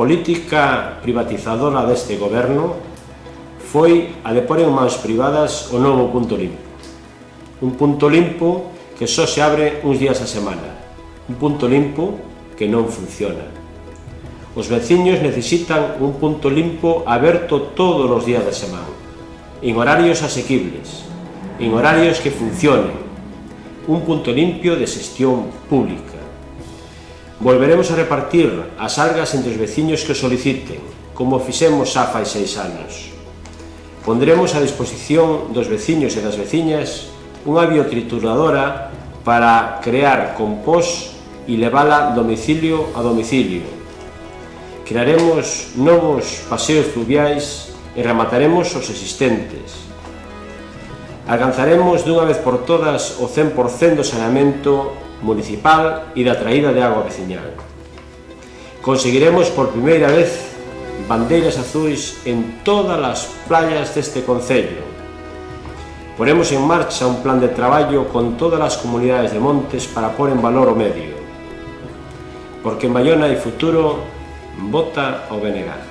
política privatizadora deste goberno foi a de pôr en mans privadas o novo punto limpo. Un punto limpo que só se abre uns días a semana. Un punto limpo que non funciona. Os veciños necesitan un punto limpo aberto todos os días da semana, en horarios asequibles, en horarios que funcionen, un punto limpio de xestión pública. Volveremos a repartir as algas entre os veciños que o soliciten, como fixemos xa fai 6 anos. Pondremos a disposición dos veciños e das veciñas unha biotrituradora para crear compost e levala domicilio a domicilio. Crearemos novos paseos fluviais e remataremos os existentes. Alcanzaremos dunha vez por todas o 100% do saneamento municipal e da traída de agua veciñal. Conseguiremos por primeira vez bandeiras azuis en todas as playas deste concello. Poremos en marcha un plan de traballo con todas as comunidades de montes para pôr en valor o medio. Porque en Baiona hai futuro, vota o BNG.